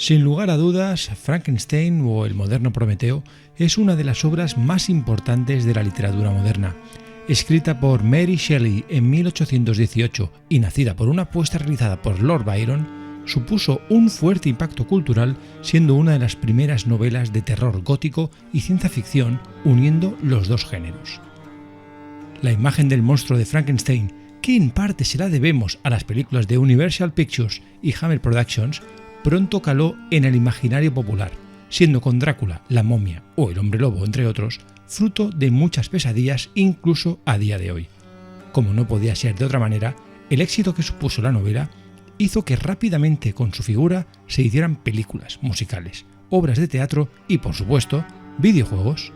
Sin lugar a dudas, Frankenstein o el moderno Prometeo es una de las obras más importantes de la literatura moderna. Escrita por Mary Shelley en 1818 y nacida por una apuesta realizada por Lord Byron, supuso un fuerte impacto cultural, siendo una de las primeras novelas de terror gótico y ciencia ficción uniendo los dos géneros. La imagen del monstruo de Frankenstein, que en parte se la debemos a las películas de Universal Pictures y Hammer Productions, pronto caló en el imaginario popular, siendo con Drácula, la momia o el hombre lobo, entre otros, fruto de muchas pesadillas incluso a día de hoy. Como no podía ser de otra manera, el éxito que supuso la novela hizo que rápidamente con su figura se hicieran películas, musicales, obras de teatro y, por supuesto, videojuegos.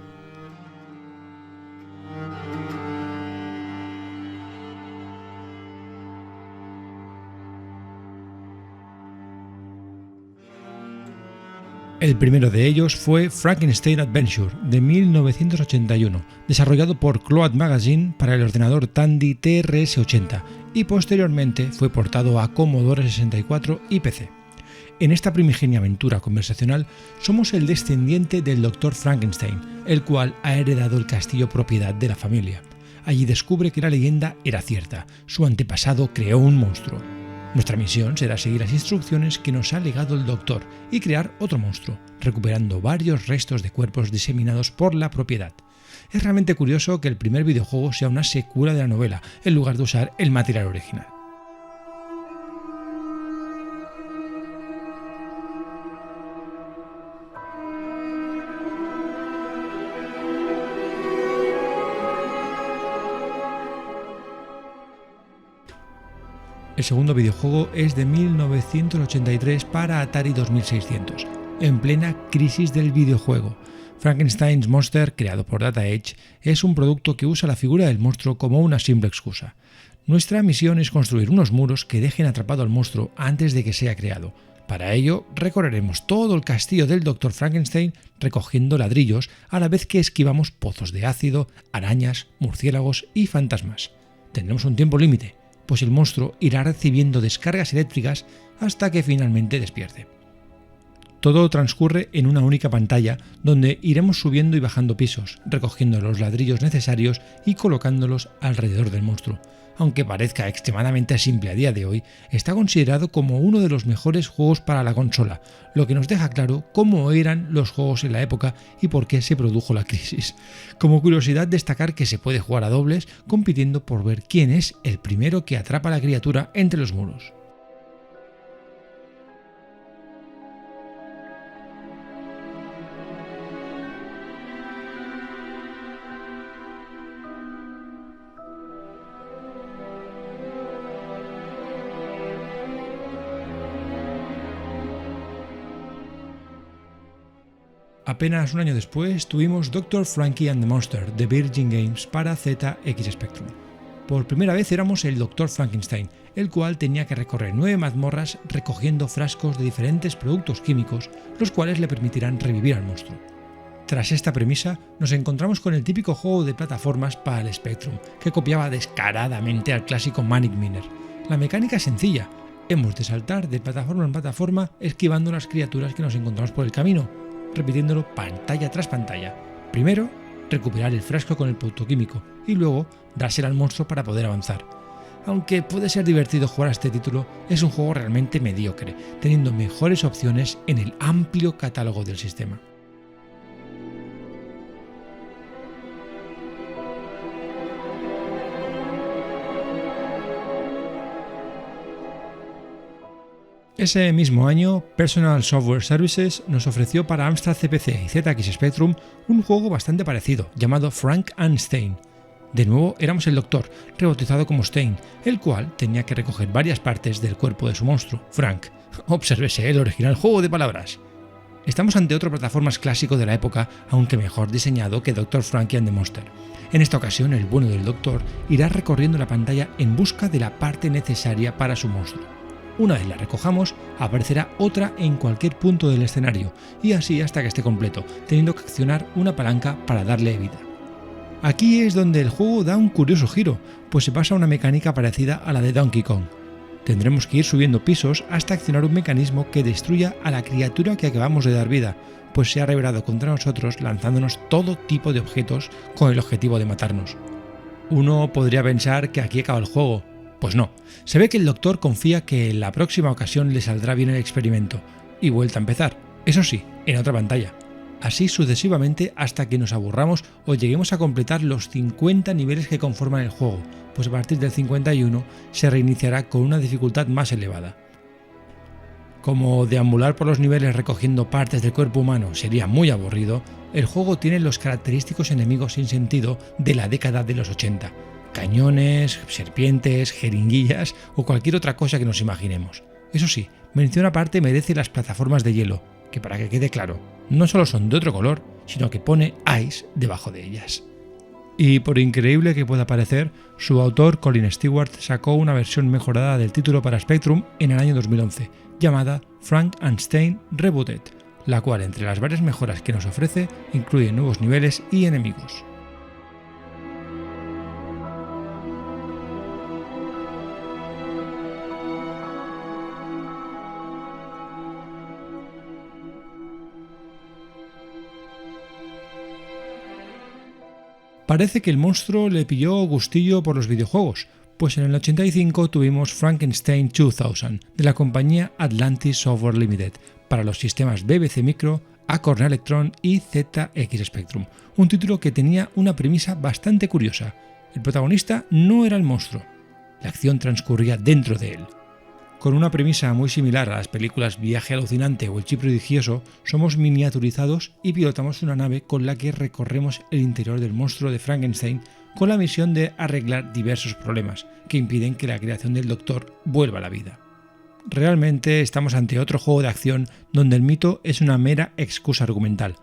El primero de ellos fue Frankenstein Adventure de 1981, desarrollado por Cloud Magazine para el ordenador Tandy TRS-80 y posteriormente fue portado a Commodore 64 y PC. En esta primigenia aventura conversacional somos el descendiente del Dr. Frankenstein, el cual ha heredado el castillo propiedad de la familia. Allí descubre que la leyenda era cierta, su antepasado creó un monstruo. Nuestra misión será seguir las instrucciones que nos ha legado el Doctor y crear otro monstruo, recuperando varios restos de cuerpos diseminados por la propiedad. Es realmente curioso que el primer videojuego sea una secuela de la novela, en lugar de usar el material original. El segundo videojuego es de 1983 para Atari 2600, en plena crisis del videojuego. Frankenstein's Monster, creado por Data Age, es un producto que usa la figura del monstruo como una simple excusa. Nuestra misión es construir unos muros que dejen atrapado al monstruo antes de que sea creado. Para ello, recorreremos todo el castillo del Dr. Frankenstein recogiendo ladrillos a la vez que esquivamos pozos de ácido, arañas, murciélagos y fantasmas. Tendremos un tiempo límite, pues el monstruo irá recibiendo descargas eléctricas hasta que finalmente despierte. Todo transcurre en una única pantalla donde iremos subiendo y bajando pisos, recogiendo los ladrillos necesarios y colocándolos alrededor del monstruo. Aunque parezca extremadamente simple a día de hoy, está considerado como uno de los mejores juegos para la consola, lo que nos deja claro cómo eran los juegos en la época y por qué se produjo la crisis. Como curiosidad, destacar que se puede jugar a dobles compitiendo por ver quién es el primero que atrapa a la criatura entre los muros. Apenas un año después tuvimos Dr. Frankie and the Monster de Virgin Games para ZX Spectrum. Por primera vez éramos el Dr. Frankenstein, el cual tenía que recorrer 9 mazmorras recogiendo frascos de diferentes productos químicos, los cuales le permitirán revivir al monstruo. Tras esta premisa, nos encontramos con el típico juego de plataformas para el Spectrum, que copiaba descaradamente al clásico Manic Miner. La mecánica es sencilla, hemos de saltar de plataforma en plataforma esquivando las criaturas que nos encontramos por el camino, repitiéndolo pantalla tras pantalla. Primero, recuperar el frasco con el producto químico y luego dárselo al monstruo para poder avanzar. Aunque puede ser divertido jugar a este título, es un juego realmente mediocre, teniendo mejores opciones en el amplio catálogo del sistema. Ese mismo año, Personal Software Services nos ofreció para Amstrad CPC y ZX Spectrum un juego bastante parecido, llamado Frank and Stein. De nuevo éramos el Doctor, rebautizado como Stein, el cual tenía que recoger varias partes del cuerpo de su monstruo, Frank. Obsérvese el original juego de palabras. Estamos ante otro plataformas clásico de la época, aunque mejor diseñado que Dr. Frankie and the Monster. En esta ocasión, el bueno del Doctor irá recorriendo la pantalla en busca de la parte necesaria para su monstruo. Una vez la recojamos, aparecerá otra en cualquier punto del escenario, y así hasta que esté completo, teniendo que accionar una palanca para darle vida. Aquí es donde el juego da un curioso giro, pues se pasa a una mecánica parecida a la de Donkey Kong. Tendremos que ir subiendo pisos hasta accionar un mecanismo que destruya a la criatura que acabamos de dar vida, pues se ha rebelado contra nosotros lanzándonos todo tipo de objetos con el objetivo de matarnos. Uno podría pensar que aquí acaba el juego. Pues no, se ve que el doctor confía que en la próxima ocasión le saldrá bien el experimento, y vuelta a empezar, eso sí, en otra pantalla. Así sucesivamente hasta que nos aburramos o lleguemos a completar los 50 niveles que conforman el juego, pues a partir del 51 se reiniciará con una dificultad más elevada. Como deambular por los niveles recogiendo partes del cuerpo humano sería muy aburrido, el juego tiene los característicos enemigos sin sentido de la década de los 80, cañones, serpientes, jeringuillas o cualquier otra cosa que nos imaginemos. Eso sí, mención aparte merece las plataformas de hielo, que para que quede claro, no solo son de otro color, sino que pone Ice debajo de ellas. Y por increíble que pueda parecer, su autor Colin Stewart sacó una versión mejorada del título para Spectrum en el año 2011, llamada Frankenstein Rebooted, la cual entre las varias mejoras que nos ofrece incluye nuevos niveles y enemigos. Parece que el monstruo le pilló gustillo por los videojuegos, pues en el 85 tuvimos Frankenstein 2000 de la compañía Atlantis Software Limited para los sistemas BBC Micro, Acorn Electron y ZX Spectrum, un título que tenía una premisa bastante curiosa. El protagonista no era el monstruo, la acción transcurría dentro de él. Con una premisa muy similar a las películas Viaje Alucinante o El Chip Prodigioso, somos miniaturizados y pilotamos una nave con la que recorremos el interior del monstruo de Frankenstein con la misión de arreglar diversos problemas que impiden que la creación del Doctor vuelva a la vida. Realmente estamos ante otro juego de acción donde el mito es una mera excusa argumental.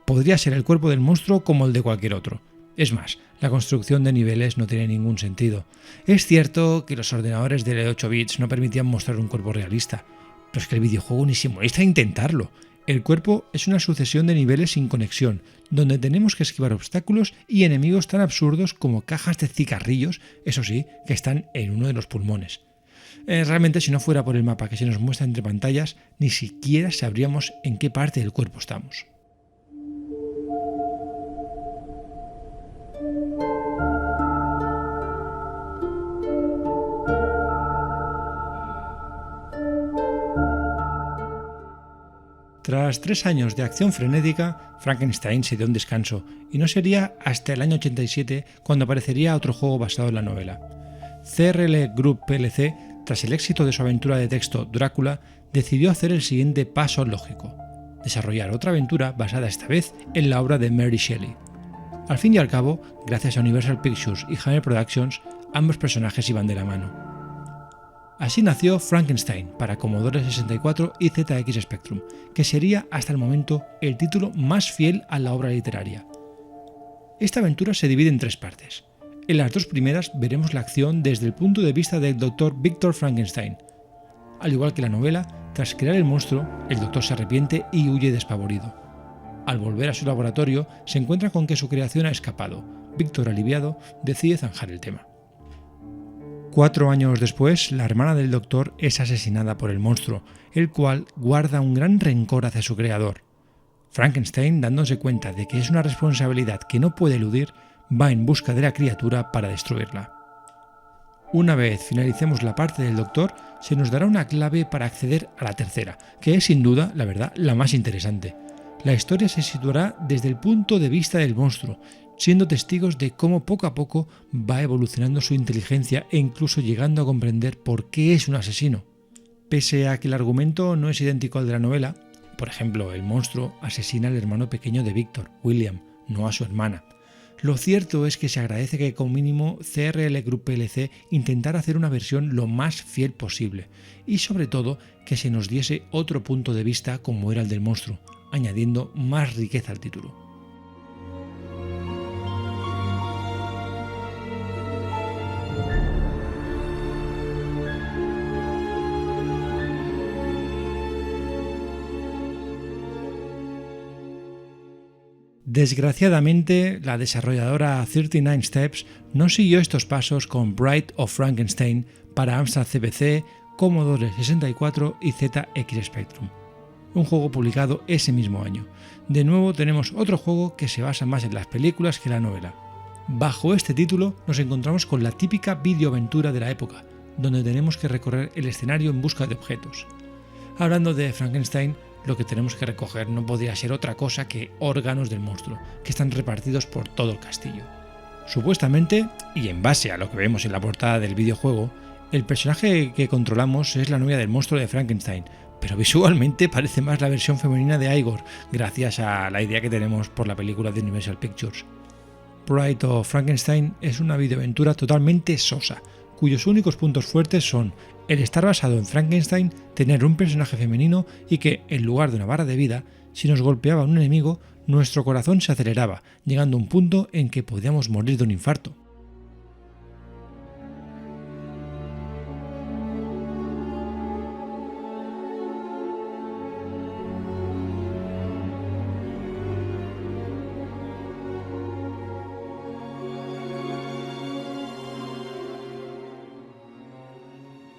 Podría ser el cuerpo del monstruo como el de cualquier otro. Es más, la construcción de niveles no tiene ningún sentido. Es cierto que los ordenadores de 8 bits no permitían mostrar un cuerpo realista, pero es que el videojuego ni se molesta en intentarlo. El cuerpo es una sucesión de niveles sin conexión, donde tenemos que esquivar obstáculos y enemigos tan absurdos como cajas de cigarrillos, eso sí, que están en uno de los pulmones. Realmente, si no fuera por el mapa que se nos muestra entre pantallas, ni siquiera sabríamos en qué parte del cuerpo estamos. Tras 3 años de acción frenética, Frankenstein se dio un descanso, y no sería hasta el año 87 cuando aparecería otro juego basado en la novela. CRL Group plc, tras el éxito de su aventura de texto Drácula, decidió hacer el siguiente paso lógico: desarrollar otra aventura basada esta vez en la obra de Mary Shelley. Al fin y al cabo, gracias a Universal Pictures y Hammer Productions, ambos personajes iban de la mano. Así nació Frankenstein para Commodore 64 y ZX Spectrum, que sería hasta el momento el título más fiel a la obra literaria. Esta aventura se divide en 3 partes. En las 2 primeras veremos la acción desde el punto de vista del Dr. Victor Frankenstein. Al igual que la novela, tras crear el monstruo, el Doctor se arrepiente y huye despavorido. Al volver a su laboratorio, se encuentra con que su creación ha escapado. Victor, aliviado, decide zanjar el tema. 4 años después, la hermana del Doctor es asesinada por el monstruo, el cual guarda un gran rencor hacia su creador. Frankenstein, dándose cuenta de que es una responsabilidad que no puede eludir, va en busca de la criatura para destruirla. Una vez finalicemos la parte del Doctor, se nos dará una clave para acceder a la tercera, que es sin duda, la verdad, la más interesante. La historia se situará desde el punto de vista del monstruo, siendo testigos de cómo poco a poco va evolucionando su inteligencia e incluso llegando a comprender por qué es un asesino. Pese a que el argumento no es idéntico al de la novela, por ejemplo, el monstruo asesina al hermano pequeño de Victor, William, no a su hermana. Lo cierto es que se agradece que como mínimo CRL Group plc intentara hacer una versión lo más fiel posible y sobre todo que se nos diese otro punto de vista como era el del monstruo, añadiendo más riqueza al título. Desgraciadamente, la desarrolladora 39 Steps no siguió estos pasos con Bride of Frankenstein para Amstrad CPC, Commodore 64 y ZX Spectrum. Un juego publicado ese mismo año. De nuevo tenemos otro juego que se basa más en las películas que en la novela. Bajo este título nos encontramos con la típica videoaventura de la época, donde tenemos que recorrer el escenario en busca de objetos. Hablando de Frankenstein, lo que tenemos que recoger no podría ser otra cosa que órganos del monstruo, que están repartidos por todo el castillo. Supuestamente, y en base a lo que vemos en la portada del videojuego, el personaje que controlamos es la novia del monstruo de Frankenstein, pero visualmente parece más la versión femenina de Igor, gracias a la idea que tenemos por la película de Universal Pictures. Bride of Frankenstein es una videoaventura totalmente sosa, cuyos únicos puntos fuertes son el estar basado en Frankenstein, tener un personaje femenino y que, en lugar de una barra de vida, si nos golpeaba un enemigo, nuestro corazón se aceleraba, llegando a un punto en que podíamos morir de un infarto.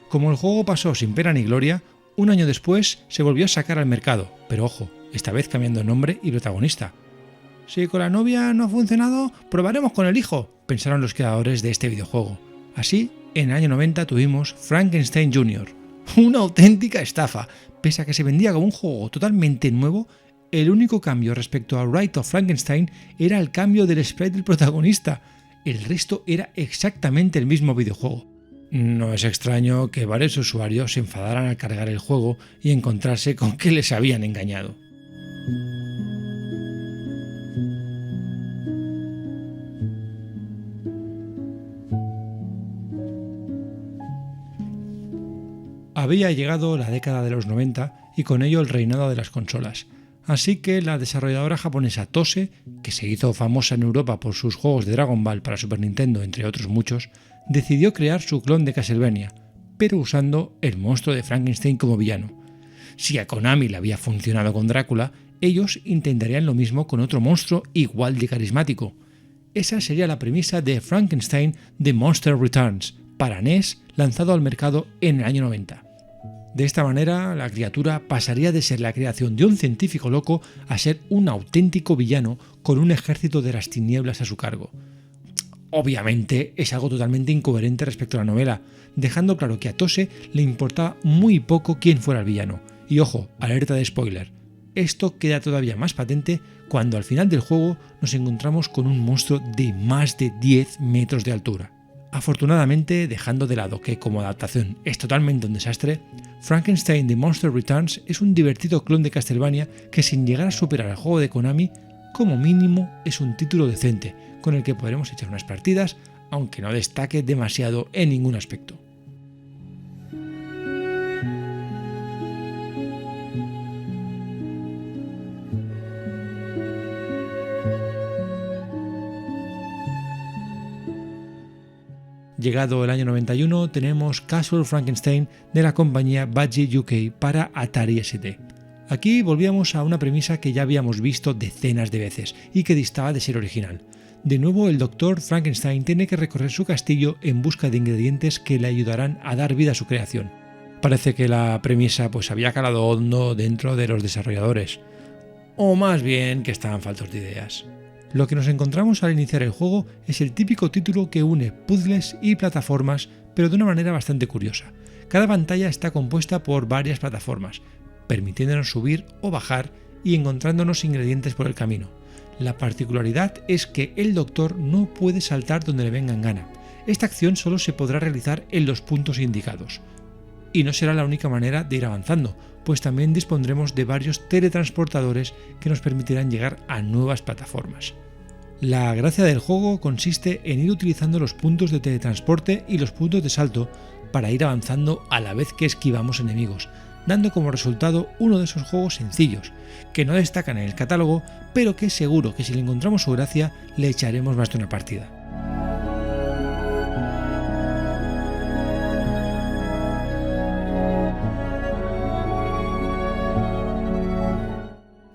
Como el juego pasó sin pena ni gloria, un año después se volvió a sacar al mercado, pero ojo, esta vez cambiando nombre y protagonista. Si con la novia no ha funcionado, probaremos con el hijo, pensaron los creadores de este videojuego. Así, en el año 90 tuvimos Frankenstein Jr., una auténtica estafa. Pese a que se vendía como un juego totalmente nuevo, el único cambio respecto a Bride of Frankenstein era el cambio del sprite del protagonista. El resto era exactamente el mismo videojuego. No es extraño que varios usuarios se enfadaran al cargar el juego y encontrarse con que les habían engañado. Había llegado la década de los 90 y con ello el reinado de las consolas, así que la desarrolladora japonesa Tose, que se hizo famosa en Europa por sus juegos de Dragon Ball para Super Nintendo entre otros muchos, decidió crear su clon de Castlevania, pero usando el monstruo de Frankenstein como villano. Si a Konami le había funcionado con Drácula, ellos intentarían lo mismo con otro monstruo igual de carismático. Esa sería la premisa de Frankenstein The Monster Returns, para NES, lanzado al mercado en el año 90. De esta manera, la criatura pasaría de ser la creación de un científico loco a ser un auténtico villano con un ejército de las tinieblas a su cargo. Obviamente es algo totalmente incoherente respecto a la novela, dejando claro que a Tose le importaba muy poco quién fuera el villano. Y ojo, alerta de spoiler, esto queda todavía más patente cuando al final del juego nos encontramos con un monstruo de más de 10 metros de altura. Afortunadamente, dejando de lado que como adaptación es totalmente un desastre, Frankenstein The Monster Returns es un divertido clon de Castlevania que, sin llegar a superar al juego de Konami, como mínimo es un título decente, con el que podremos echar unas partidas, aunque no destaque demasiado en ningún aspecto. Llegado el año 91, tenemos Castle Frankenstein de la compañía Budgie UK para Atari ST. Aquí volvíamos a una premisa que ya habíamos visto decenas de veces y que distaba de ser original. De nuevo, el Dr. Frankenstein tiene que recorrer su castillo en busca de ingredientes que le ayudarán a dar vida a su creación. Parece que la premisa había calado hondo dentro de los desarrolladores, o más bien que estaban faltos de ideas. Lo que nos encontramos al iniciar el juego es el típico título que une puzzles y plataformas, pero de una manera bastante curiosa. Cada pantalla está compuesta por varias plataformas, permitiéndonos subir o bajar y encontrándonos ingredientes por el camino. La particularidad es que el doctor no puede saltar donde le venga en gana. Esta acción solo se podrá realizar en los puntos indicados. Y no será la única manera de ir avanzando, pues también dispondremos de varios teletransportadores que nos permitirán llegar a nuevas plataformas. La gracia del juego consiste en ir utilizando los puntos de teletransporte y los puntos de salto para ir avanzando a la vez que esquivamos enemigos, dando como resultado uno de esos juegos sencillos, que no destacan en el catálogo, pero que seguro que si le encontramos su gracia le echaremos más de una partida.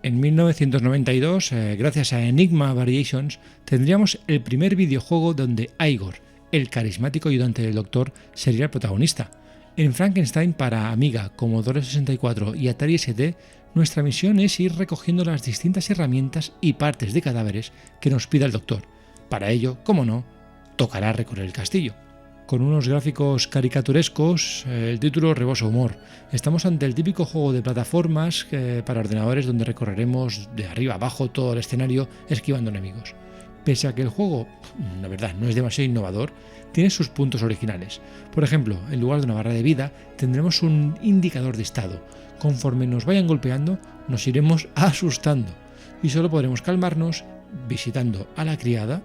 En 1992, gracias a Enigma Variations, tendríamos el primer videojuego donde Igor, el carismático ayudante del Doctor, sería el protagonista. En Frankenstein para Amiga, Commodore 64 y Atari ST, nuestra misión es ir recogiendo las distintas herramientas y partes de cadáveres que nos pida el doctor. Para ello, como no, tocará recorrer el castillo. Con unos gráficos caricaturescos, el título rebosa humor. Estamos ante el típico juego de plataformas para ordenadores donde recorreremos de arriba a abajo todo el escenario esquivando enemigos. Pese a que el juego, la verdad, no es demasiado innovador, tiene sus puntos originales. Por ejemplo, en lugar de una barra de vida, tendremos un indicador de estado. Conforme nos vayan golpeando, nos iremos asustando y solo podremos calmarnos visitando a la criada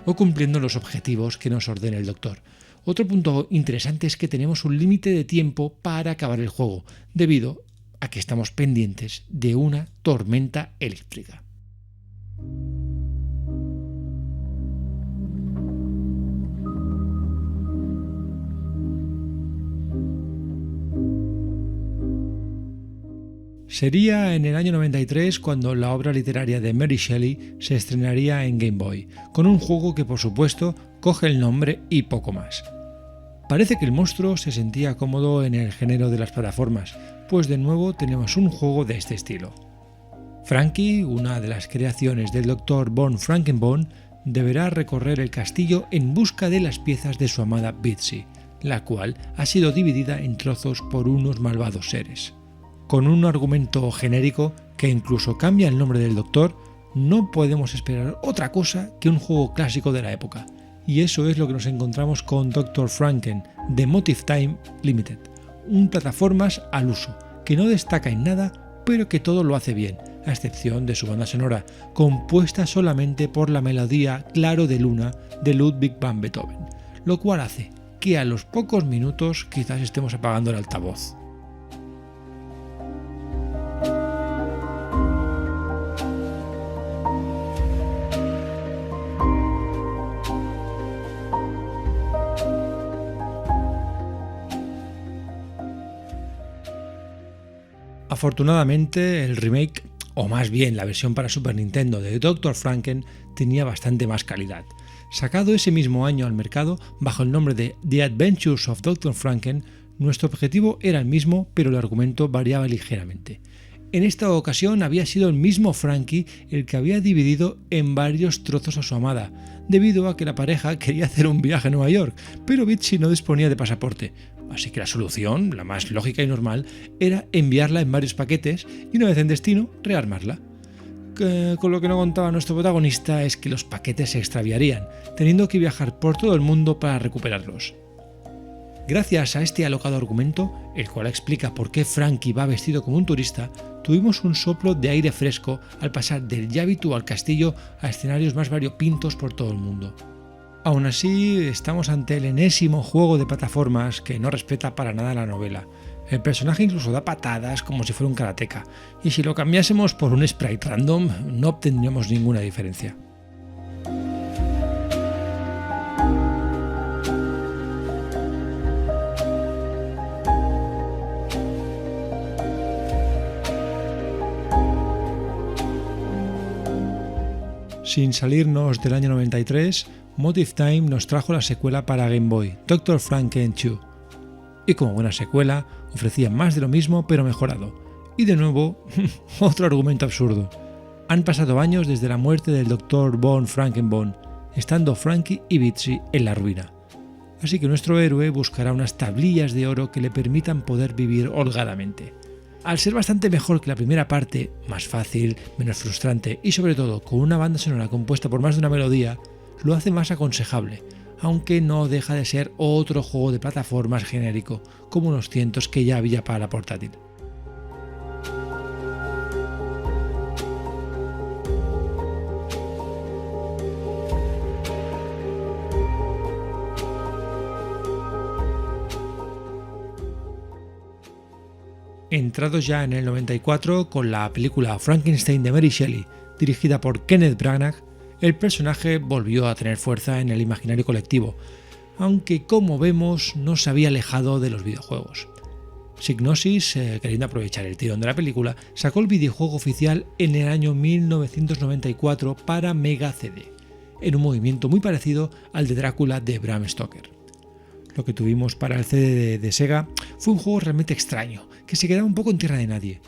o cumpliendo los objetivos que nos ordene el doctor. Otro punto interesante es que tenemos un límite de tiempo para acabar el juego, debido a que estamos pendientes de una tormenta eléctrica. Sería en el año 93 cuando la obra literaria de Mary Shelley se estrenaría en Game Boy, con un juego que por supuesto coge el nombre y poco más. Parece que el monstruo se sentía cómodo en el género de las plataformas, pues de nuevo tenemos un juego de este estilo. Frankie, una de las creaciones del Dr. von Frankenbone, deberá recorrer el castillo en busca de las piezas de su amada Bitsy, la cual ha sido dividida en trozos por unos malvados seres. Con un argumento genérico que incluso cambia el nombre del doctor, no podemos esperar otra cosa que un juego clásico de la época. Y eso es lo que nos encontramos con Dr. Franken de Motive Time Limited, un plataformas al uso, que no destaca en nada, pero que todo lo hace bien, a excepción de su banda sonora, compuesta solamente por la melodía Claro de Luna de Ludwig van Beethoven, lo cual hace que a los pocos minutos quizás estemos apagando el altavoz. Afortunadamente, el remake, o más bien la versión para Super Nintendo de Dr. Franken, tenía bastante más calidad. Sacado ese mismo año al mercado bajo el nombre de The Adventures of Dr. Franken, nuestro objetivo era el mismo, pero el argumento variaba ligeramente. En esta ocasión había sido el mismo Frankie el que había dividido en varios trozos a su amada, debido a que la pareja quería hacer un viaje a Nueva York, pero Bitsy no disponía de pasaporte. Así que la solución, la más lógica y normal, era enviarla en varios paquetes y una vez en destino, rearmarla. Con lo que no contaba nuestro protagonista es que los paquetes se extraviarían, teniendo que viajar por todo el mundo para recuperarlos. Gracias a este alocado argumento, el cual explica por qué Frankie va vestido como un turista, tuvimos un soplo de aire fresco al pasar del ya habitual castillo a escenarios más variopintos por todo el mundo. Aún así, estamos ante el enésimo juego de plataformas que no respeta para nada la novela. El personaje incluso da patadas como si fuera un karateka, y si lo cambiásemos por un sprite random, no obtendríamos ninguna diferencia. Sin salirnos del año 93, Motive Time nos trajo la secuela para Game Boy, Dr. Franken 2. Y como buena secuela, ofrecía más de lo mismo pero mejorado. Y de nuevo, otro argumento absurdo. Han pasado años desde la muerte del Dr. von Frankenbone, estando Frankie y Bitsy en la ruina. Así que nuestro héroe buscará unas tablillas de oro que le permitan poder vivir holgadamente. Al ser bastante mejor que la primera parte, más fácil, menos frustrante y sobre todo con una banda sonora compuesta por más de una melodía, lo hace más aconsejable, aunque no deja de ser otro juego de plataformas genérico, como unos cientos que ya había para la portátil. Entrados ya en el 94 con la película Frankenstein de Mary Shelley, dirigida por Kenneth Branagh, el personaje volvió a tener fuerza en el imaginario colectivo, aunque como vemos no se había alejado de los videojuegos. Psygnosis, queriendo aprovechar el tirón de la película, sacó el videojuego oficial en el año 1994 para Mega CD, en un movimiento muy parecido al de Drácula de Bram Stoker. lo que tuvimos para el CD de Sega, fue un juego realmente extraño, que se quedaba un poco en tierra de nadie.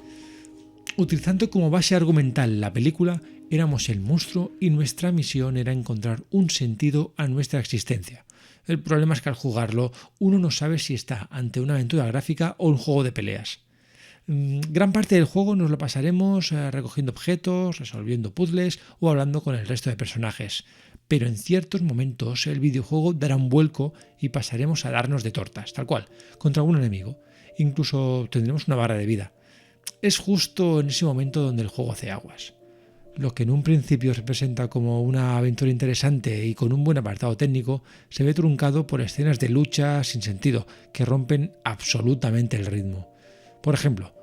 Utilizando como base argumental la película, éramos el monstruo y nuestra misión era encontrar un sentido a nuestra existencia. El problema es que al jugarlo uno no sabe si está ante una aventura gráfica o un juego de peleas. Gran parte del juego nos lo pasaremos recogiendo objetos, resolviendo puzzles o hablando con el resto de personajes, pero en ciertos momentos el videojuego dará un vuelco y pasaremos a darnos de tortas, tal cual, contra algún enemigo. Incluso tendremos una barra de vida. Es justo en ese momento donde el juego hace aguas. Lo que en un principio se presenta como una aventura interesante y con un buen apartado técnico, se ve truncado por escenas de lucha sin sentido que rompen absolutamente el ritmo. Por ejemplo,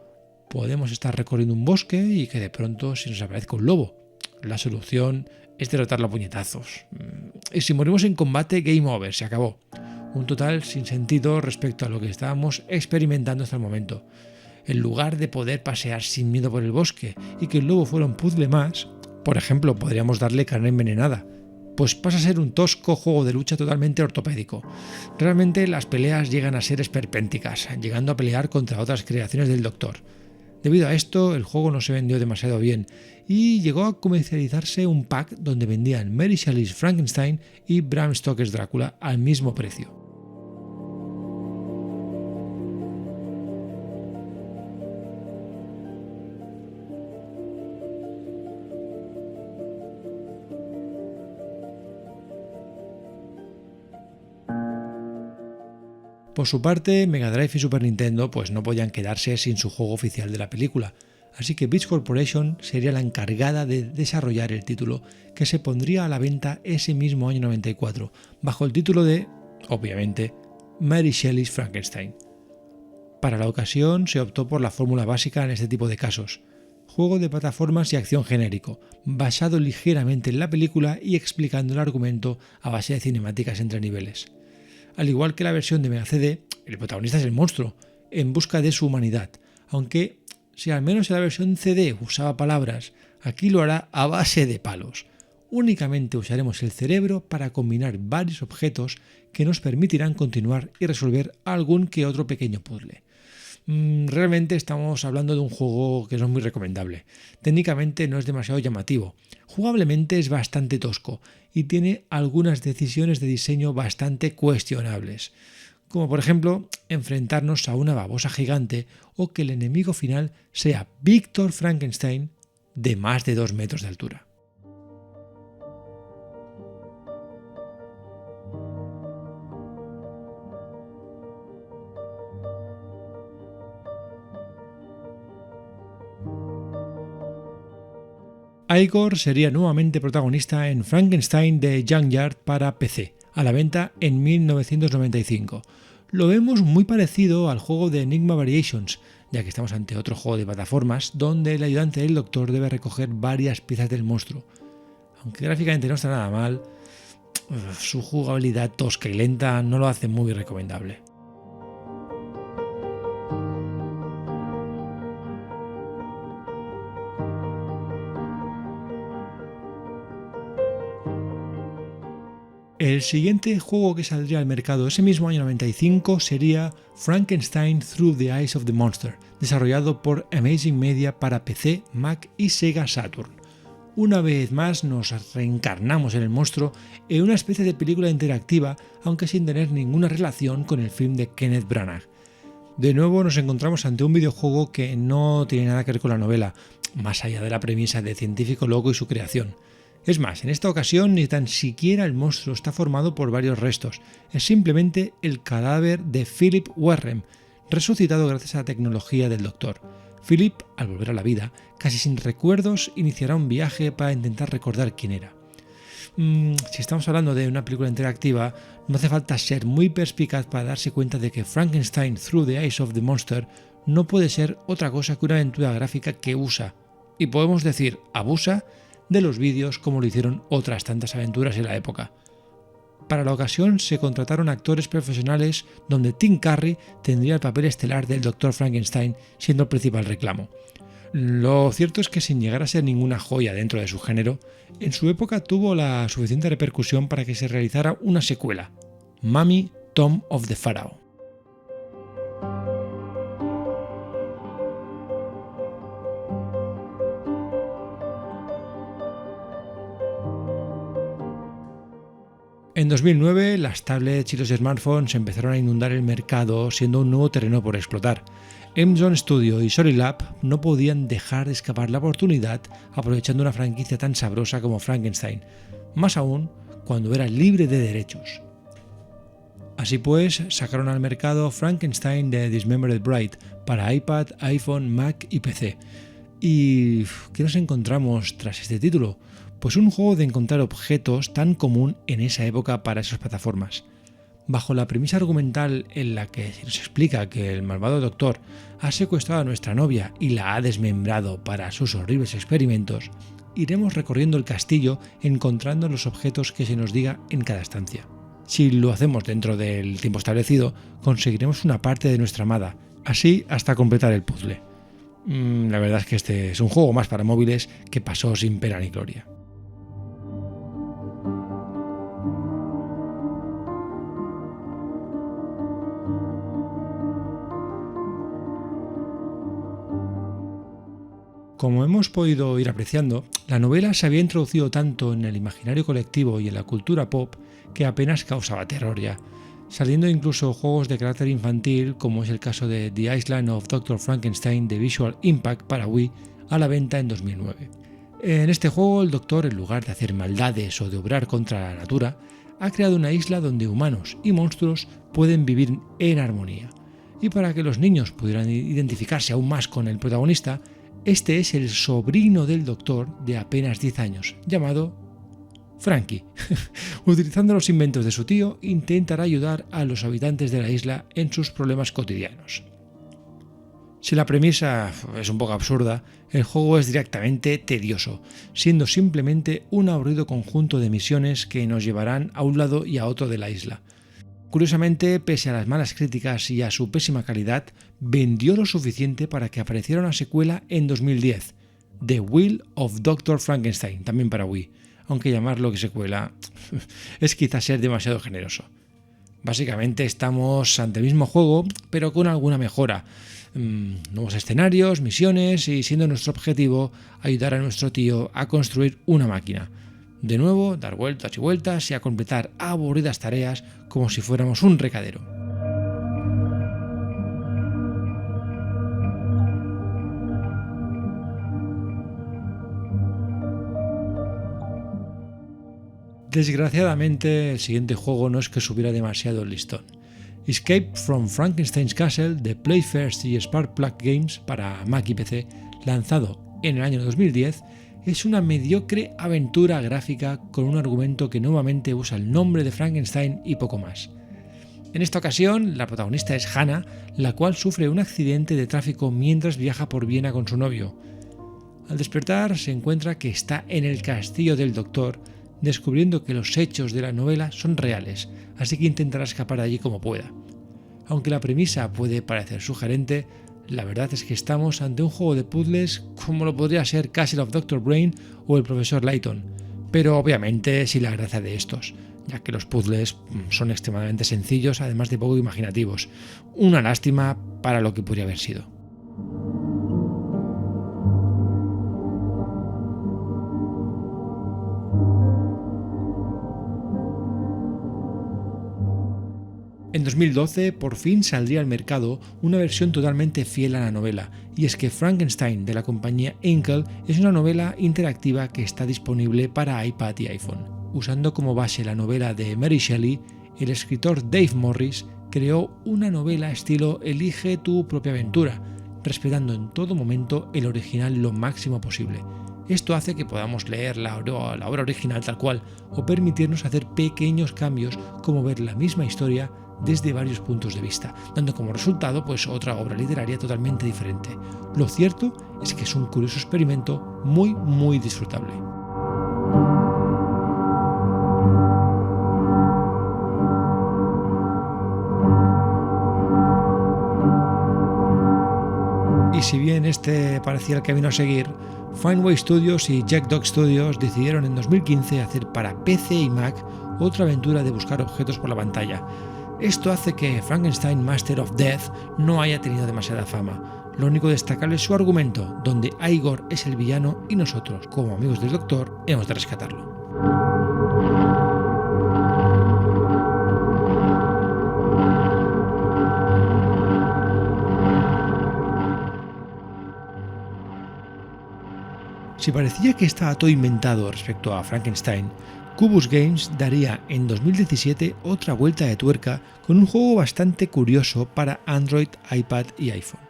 podemos estar recorriendo un bosque y que de pronto se nos aparezca un lobo. La solución es derrotarlo a puñetazos. Y si morimos en combate, game over, se acabó. Un total sin sentido respecto a lo que estábamos experimentando hasta el momento. En lugar de poder pasear sin miedo por el bosque y que el lobo fuera un puzzle más, por ejemplo, podríamos darle carne envenenada, pues pasa a ser un tosco juego de lucha totalmente ortopédico. Realmente las peleas llegan a ser esperpénticas, llegando a pelear contra otras creaciones del Doctor. Debido a esto, el juego no se vendió demasiado bien y llegó a comercializarse un pack donde vendían Mary Shelley's Frankenstein y Bram Stoker's Drácula al mismo precio. Por su parte, Mega Drive y Super Nintendo pues no podían quedarse sin su juego oficial de la película, así que Beach Corporation sería la encargada de desarrollar el título, que se pondría a la venta ese mismo año 94, bajo el título de, obviamente, Mary Shelley's Frankenstein. Para la ocasión se optó por la fórmula básica en este tipo de casos: juego de plataformas y acción genérico, basado ligeramente en la película y explicando el argumento a base de cinemáticas entre niveles. Al igual que la versión de Mega CD, el protagonista es el monstruo, en busca de su humanidad, aunque si al menos en la versión CD usaba palabras, aquí lo hará a base de palos. Únicamente usaremos el cerebro para combinar varios objetos que nos permitirán continuar y resolver algún que otro pequeño puzzle. Realmente estamos hablando de un juego que no es muy recomendable. Técnicamente no es demasiado llamativo. Jugablemente es bastante tosco y tiene algunas decisiones de diseño bastante cuestionables, como por ejemplo enfrentarnos a una babosa gigante o que el enemigo final sea Víctor Frankenstein de más de 2 metros de altura. Igor sería nuevamente protagonista en Frankenstein de Junkyard para PC, a la venta en 1995. Lo vemos muy parecido al juego de Enigma Variations, ya que estamos ante otro juego de plataformas donde el ayudante del Doctor debe recoger varias piezas del monstruo. Aunque gráficamente no está nada mal, su jugabilidad tosca y lenta no lo hace muy recomendable. El siguiente juego que saldría al mercado ese mismo año 95 sería Frankenstein Through the Eyes of the Monster, desarrollado por Amazing Media para PC, Mac y Sega Saturn. Una vez más nos reencarnamos en el monstruo en una especie de película interactiva, aunque sin tener ninguna relación con el film de Kenneth Branagh. De nuevo nos encontramos ante un videojuego que no tiene nada que ver con la novela, más allá de la premisa de científico loco y su creación. Es más, en esta ocasión ni tan siquiera el monstruo está formado por varios restos, es simplemente el cadáver de Philip Warren, resucitado gracias a la tecnología del Doctor. Philip, al volver a la vida, casi sin recuerdos, iniciará un viaje para intentar recordar quién era. Si estamos hablando de una película interactiva, no hace falta ser muy perspicaz para darse cuenta de que Frankenstein Through the Eyes of the Monster no puede ser otra cosa que una aventura gráfica que usa, y podemos decir abusa, de los vídeos como lo hicieron otras tantas aventuras en la época. Para la ocasión se contrataron actores profesionales donde Tim Curry tendría el papel estelar del Dr. Frankenstein, siendo el principal reclamo. Lo cierto es que sin llegar a ser ninguna joya dentro de su género, en su época tuvo la suficiente repercusión para que se realizara una secuela, Mummy Tomb of the Pharaoh. En 2009, las tablets y los smartphones empezaron a inundar el mercado, siendo un nuevo terreno por explotar. Amazon Studio y Solilab no podían dejar de escapar la oportunidad aprovechando una franquicia tan sabrosa como Frankenstein, más aún cuando era libre de derechos. Así pues, sacaron al mercado Frankenstein The Dismembered Bride para iPad, iPhone, Mac y PC. ¿Y qué nos encontramos tras este título? Pues un juego de encontrar objetos tan común en esa época para esas plataformas. Bajo la premisa argumental en la que se nos explica que el malvado doctor ha secuestrado a nuestra novia y la ha desmembrado para sus horribles experimentos, iremos recorriendo el castillo encontrando los objetos que se nos diga en cada estancia. Si lo hacemos dentro del tiempo establecido, conseguiremos una parte de nuestra amada, así hasta completar el puzzle. La verdad es que este es un juego más para móviles que pasó sin pena ni gloria. Como hemos podido ir apreciando, la novela se había introducido tanto en el imaginario colectivo y en la cultura pop que apenas causaba terror ya, saliendo incluso juegos de carácter infantil como es el caso de The Island of Dr. Frankenstein de Visual Impact para Wii a la venta en 2009. En este juego el doctor, en lugar de hacer maldades o de obrar contra la natura, ha creado una isla donde humanos y monstruos pueden vivir en armonía. Y para que los niños pudieran identificarse aún más con el protagonista, este es el sobrino del doctor de apenas 10 años, llamado Frankie. Utilizando los inventos de su tío, intentará ayudar a los habitantes de la isla en sus problemas cotidianos. Si la premisa es un poco absurda, el juego es directamente tedioso, siendo simplemente un aburrido conjunto de misiones que nos llevarán a un lado y a otro de la isla. Curiosamente, pese a las malas críticas y a su pésima calidad, vendió lo suficiente para que apareciera una secuela en 2010, The Will of Dr. Frankenstein, también para Wii, aunque llamarlo que secuela es quizás ser demasiado generoso. Básicamente estamos ante el mismo juego, pero con alguna mejora. Nuevos escenarios, misiones y siendo nuestro objetivo ayudar a nuestro tío a construir una máquina. De nuevo, dar vueltas y vueltas y a completar aburridas tareas como si fuéramos un recadero. Desgraciadamente, el siguiente juego no es que subiera demasiado el listón. Escape from Frankenstein's Castle de Playfirst y Sparkplug Games para Mac y PC, lanzado en el año 2010, es una mediocre aventura gráfica con un argumento que nuevamente usa el nombre de Frankenstein y poco más. En esta ocasión, la protagonista es Hannah, la cual sufre un accidente de tráfico mientras viaja por Viena con su novio. Al despertar, se encuentra que está en el castillo del doctor, descubriendo que los hechos de la novela son reales, así que intentará escapar de allí como pueda. Aunque la premisa puede parecer sugerente, la verdad es que estamos ante un juego de puzzles como lo podría ser Castle of Dr. Brain o el Profesor Layton, pero obviamente sin la gracia de estos, ya que los puzzles son extremadamente sencillos, además de poco imaginativos. Una lástima para lo que podría haber sido. En 2012, por fin saldría al mercado una versión totalmente fiel a la novela, y es que Frankenstein de la compañía Inkel es una novela interactiva que está disponible para iPad y iPhone. Usando como base la novela de Mary Shelley, el escritor Dave Morris creó una novela estilo Elige tu propia aventura, respetando en todo momento el original lo máximo posible. Esto hace que podamos leer la obra original tal cual, o permitirnos hacer pequeños cambios como ver la misma historia desde varios puntos de vista, dando como resultado otra obra literaria totalmente diferente. Lo cierto es que es un curioso experimento muy disfrutable. Y si bien este parecía el camino a seguir, Findway Studios y Jackdog Studios decidieron en 2015 hacer para PC y Mac otra aventura de buscar objetos por la pantalla. Esto hace que Frankenstein Master of Death no haya tenido demasiada fama. Lo único destacable es su argumento, donde Igor es el villano y nosotros, como amigos del Doctor, hemos de rescatarlo. Si parecía que estaba todo inventado respecto a Frankenstein, Qubus Games daría en 2017 otra vuelta de tuerca con un juego bastante curioso para Android, iPad y iPhone.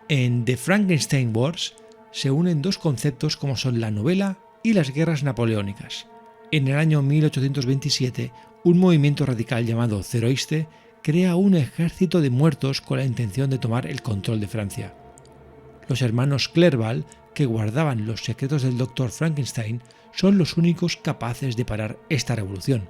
En The Frankenstein Wars se unen dos conceptos como son la novela y las guerras napoleónicas. En el año 1827, un movimiento radical llamado Zeroiste crea un ejército de muertos con la intención de tomar el control de Francia. Los hermanos Clerval, que guardaban los secretos del Dr. Frankenstein, son los únicos capaces de parar esta revolución.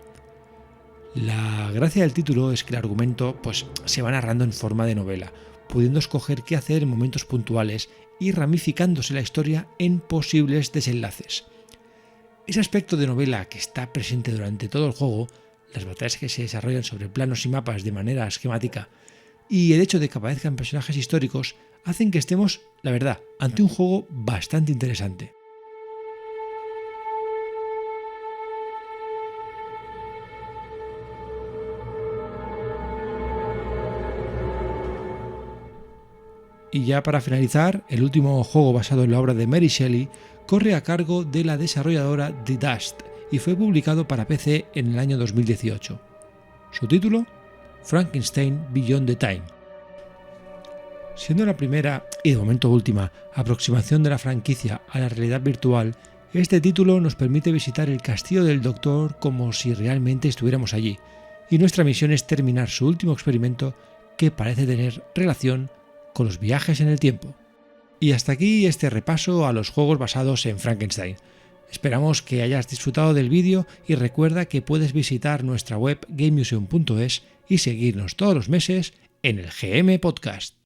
La gracia del título es que el argumento se va narrando en forma de novela, pudiendo escoger qué hacer en momentos puntuales y ramificándose la historia en posibles desenlaces. Ese aspecto de novela que está presente durante todo el juego, las batallas que se desarrollan sobre planos y mapas de manera esquemática y el hecho de que aparezcan personajes históricos hacen que estemos, la verdad, ante un juego bastante interesante. Y ya para finalizar, el último juego basado en la obra de Mary Shelley corre a cargo de la desarrolladora The Dust y fue publicado para PC en el año 2018. Su título, Frankenstein Beyond the Time. Siendo la primera y de momento última aproximación de la franquicia a la realidad virtual, este título nos permite visitar el castillo del Doctor como si realmente estuviéramos allí, y nuestra misión es terminar su último experimento que parece tener relación con los viajes en el tiempo. Y hasta aquí este repaso a los juegos basados en Frankenstein. Esperamos que hayas disfrutado del vídeo y recuerda que puedes visitar nuestra web gamemuseum.es y seguirnos todos los meses en el GM Podcast.